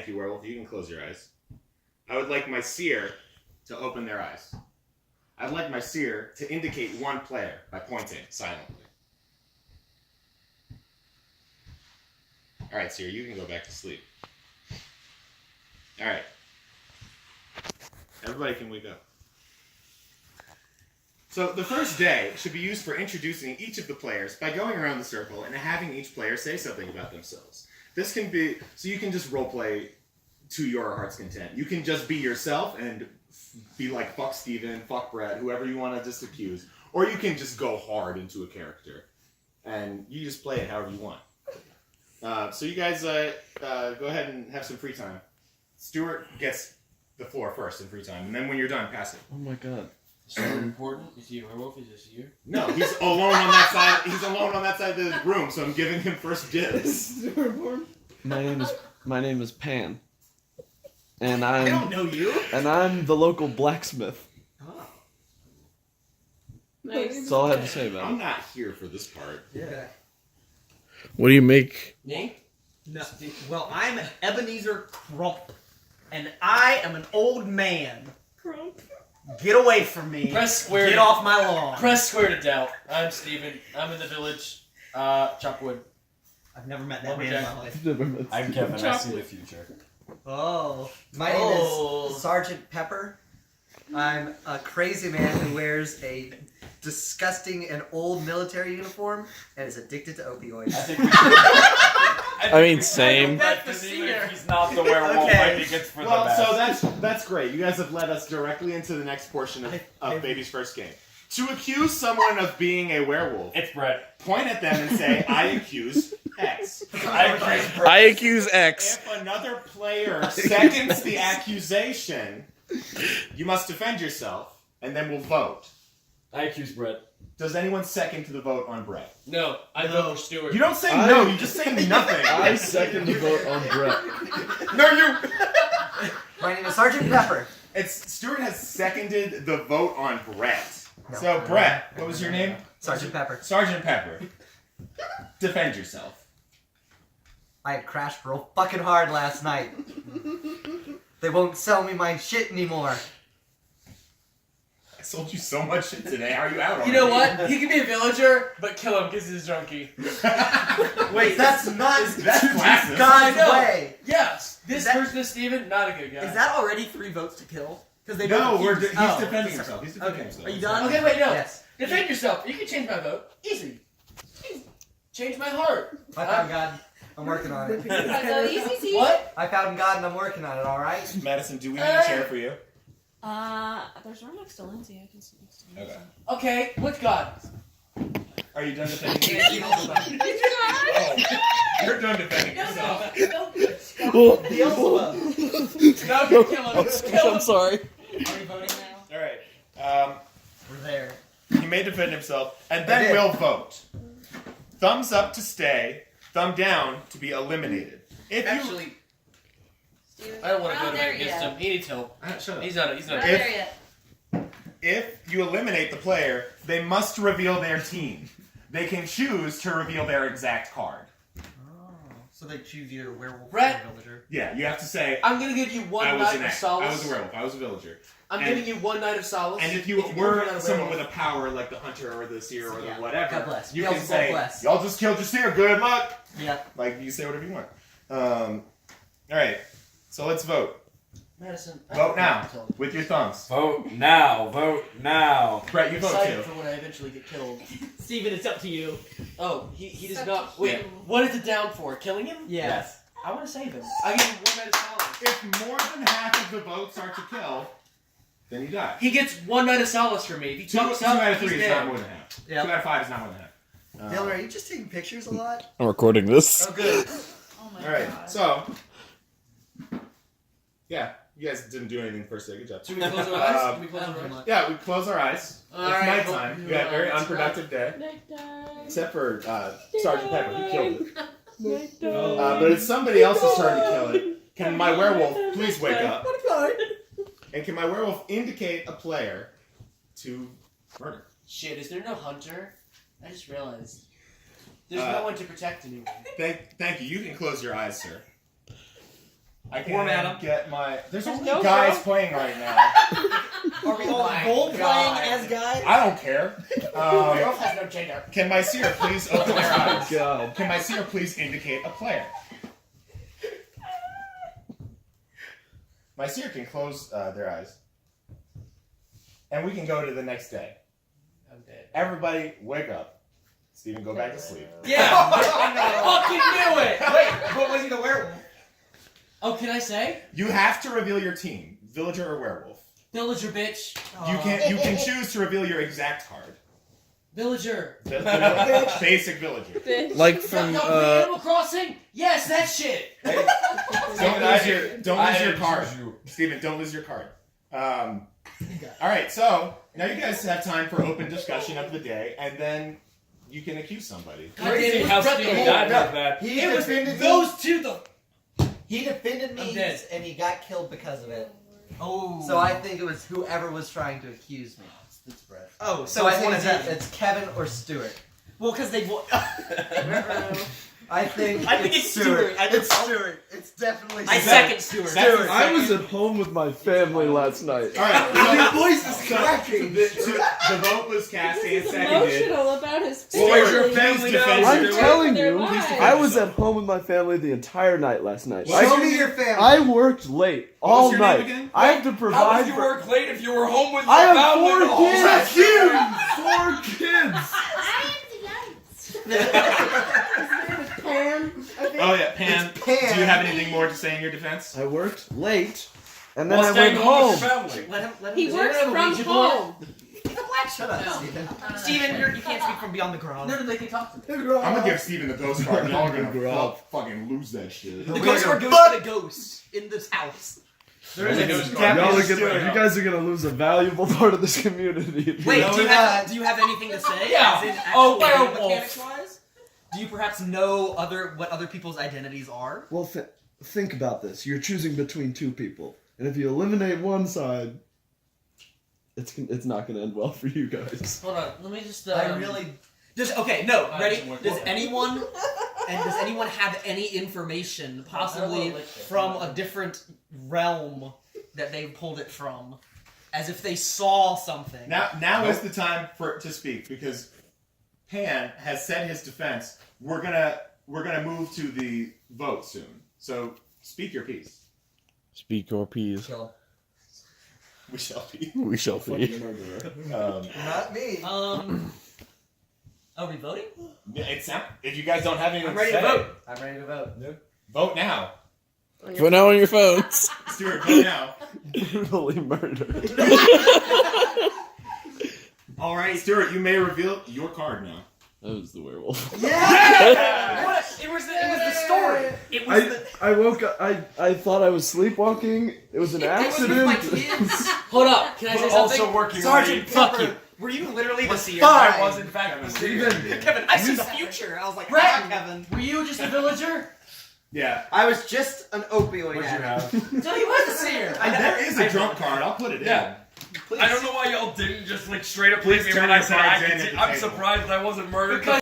Thank you, werewolf. You can close your eyes. I would like my seer to open their eyes. I'd like my seer to indicate one player by pointing silently. Alright, seer, you can go back to sleep. Alright. Everybody can wake up. So the first day should be used for introducing each of the players by going around the circle and having each player say something about themselves. This can be, so you can just roleplay to your heart's content. You can just be yourself and be like, fuck Steven, fuck Brett, whoever you want to just accuse. Or you can just go hard into a character. And you just play it however you want. So you guys go ahead and have some free time. Stuart gets the floor first in free time, and then when you're done, pass it. Oh my god. So important? Is he a werewolf? Is this you? No, he's alone on that side. He's alone on that side of the room, so I'm giving him first dibs. My name is Pan. And I don't know you. And I'm the local blacksmith. Oh. Nice. That's all I have to say about I'm it. not here for this part. Yeah. What do you make? Me? No. Well, I'm Ebenezer Crump, and I am an old man. Crump. Get away from me. Press square. Get off my lawn. Press square to doubt. I'm Steven. I'm in the village. Chop wood. I've never met that man in my life. I'm Kevin. I see the future. Oh. My name is Sergeant Pepper. I'm a crazy man who wears a disgusting and old military uniform and is addicted to opioids. I mean, same. Because even if he's not the werewolf, Okay. I think it's for the best. So that's great. You guys have led us directly into the next portion of Baby's first game. To accuse someone of being a werewolf, It's Brett. point at them and say, I accuse X. I accuse X. If another player seconds the accusation, you must defend yourself, and then we'll vote. I accuse Brett. Does anyone second to the vote on Brett? No, I vote for Stuart. You don't say no, you just say nothing. I second the vote on Brett. No, you... My name is Sergeant Pepper. Stuart has seconded the vote on Brett. So, Brett, what was your name? Sergeant Pepper. Sergeant Pepper. Defend yourself. I had crashed real fucking hard last night. They won't sell me my shit anymore. I sold you so much shit today. How are you out on You know what? He could be a villager, but kill him because he's a junkie. Wait, that's not That's classist. God's I know. way. Yes, this Is that- person is Steven, not a good guy. Is that already 3 votes to kill? Because they No, both he's accused- defending himself. He's defending Okay. himself. Are you done? Okay, wait, no. Yes. Defend yourself. You can change my vote. Easy. Change my heart. I found God. I'm working on it. Easy. What? I found God and I'm working on it, alright? Madison, do we need a chair for you? There's one next to Lindsay. I can sit next to Lindsay. Okay. Okay, what's God? Are you done defending yourself? Oh, you're done defending yourself. Beelzebub. No, kill him. Kill him. I'm sorry. Are we voting now? Alright. We're there. He may defend himself, and I then did. we'll vote. Thumbs up to stay, thumb down to be eliminated. If you... Actually, I don't want to We're go not there against yet. him. He needs help. Shut up. He's not. We're not If- there yet. If you eliminate the player, they must reveal their team. They can choose to reveal their exact card. Oh. So they choose either werewolf Brett. or villager. Yeah, you have to say, I'm gonna give you one I was night an of act. solace. I was a werewolf. I was a villager. I'm And- giving you one night of solace. And if you prove were you're not a someone werewolf. with a power like the hunter or the seer or the Yeah. whatever, God bless. you can Beelzebub say, bless. y'all just killed your seer, good luck. Yeah. Like, you say whatever you want. Alright, so let's vote. Madison. Vote now, with your thumbs. Vote now. Vote now. Brett, you I'm vote excited too. for when I eventually get killed. Steven, it's up to you. Oh, he does Such not. a Wait, shame. what is it down for? Killing him? Yes. I want to save him. I give him one night of solace. If more than half of the votes are to kill, then you die. He gets one night of solace from me. If he Two fucks out up, of he's three is dead. not more than half. Yeah. 2 out of 5 is not more than half. Dylan, are you just taking pictures a lot? I'm recording this. Oh, good. Oh my Alright, god. so. Yeah, you guys didn't do anything first day. Good job. Should we close our eyes? Can we close our eyes? Yeah, we close our eyes. It's Alright, nighttime. well, You had a very it's unproductive day. Nighttime. Except for Sergeant Pepper, he killed it. Nighttime. But it's somebody else's turn to kill it. Can my werewolf please wake up? And can my werewolf indicate a player to murder? Shit, is there no hunter? I just realized. There's Uh, no one to protect anyone. Thank you. You can close your eyes, sir. I Warm can Adam. get my. There's only no guys girl. playing right now. Are we all role playing as guys? I don't care. Girl has no gender. Can my seer please open their eyes? God. Can my seer please indicate a player? My seer can close their eyes. And we can go to the next day. I'm dead. Everybody, wake up. Steven, go back to sleep. Yeah! I fucking knew it! Wait, but was he the werewolf? Oh, can I say? You have to reveal your team, villager or werewolf. Villager, bitch. You can choose to reveal your exact card. Villager. Basic villager. Bitch. Like From from Animal Crossing? Yes, that shit! Don't lose your card. Steven, don't lose your card. Alright, so now you guys have time for open discussion of the day, and then you can accuse somebody. Crazy how Steven died like that. He It was defended those two, He defended I'm me, dead. and he got killed because of it. Oh. So I think it was whoever was trying to accuse me. It's Brett. Oh, So I it's one think of them. it's Kevin or Stuart. Well, because they. I think it's Stuart. It's Stuart. It's definitely I Stuart. second Stuart. Stuart. I was at home with my family last night. Alright, Your voice is so cracking. the vote was cast and He's seconded. emotional about his Well, where's your family. family defend now? I'm Stuart. telling Their you, lives. I was at home with my family the entire night last night. Show me your family. I worked late What was all your name night. again? I have to How provide would you for. work late if you were home with your I have family? 4 the whole kids. time? 4 kids. Pam. Oh yeah, Pam. It's Pam. Do you have anything more to say in your defense? I worked late, and then While I staying went home home. with your family. Let him. He do it. works have a from Ouija board? home. Shut up, No. Stephen. Steven, you can't speak from beyond the ground. No, they can talk to me. I'm gonna give Steven the ghost card, and y'all are gonna Grow. fucking lose that shit. The ghost card goes to the ghosts in this house. There is a ghost Y'all card. are gonna, you guys are gonna lose a valuable part of this community. if you Wait, don't- do you have anything to say? Yeah. As in Oh, actual werewolf. mechanics-wise? Do you perhaps know what other people's identities are? Well, think about this. You're choosing between 2 people, and if you eliminate one side, it's not gonna end well for you guys. Hold on, let me just. I really. Ready? some more Does water. anyone have any information, possibly from a different realm that they pulled it from, as if they saw something? Now is the time to speak because Pan has said his defense. We're gonna move to the vote soon. So speak your piece. Speak your piece. Kill. We shall be. We shall see. Not me. Are we voting? If you guys don't have anything I'm ready to to say, vote. I'm ready to vote. vote now. For now on your phones. Stuart, vote now. Brutally murdered. All right. Stuart, you may reveal your card now. That was the werewolf. What? It was the story. It was I woke up. I thought I was sleepwalking. It was an It was with accident. my kids. Hold up, can I say But something? also working Sergeant late. Fuck Pepper. you. Were you literally the seer? Fine. I was in fact mistaken. Kevin, I see the future. I was like, Brett. Kevin. Were you just a villager? Yeah. I was just an opioid What'd you addict. have? So he was a seer. There is a drunk card. I'll put it Yeah. in. I don't know why y'all didn't just like straight up Please leave me turn when I your said cards I in could at see. the I'm table. surprised I wasn't murdered. Because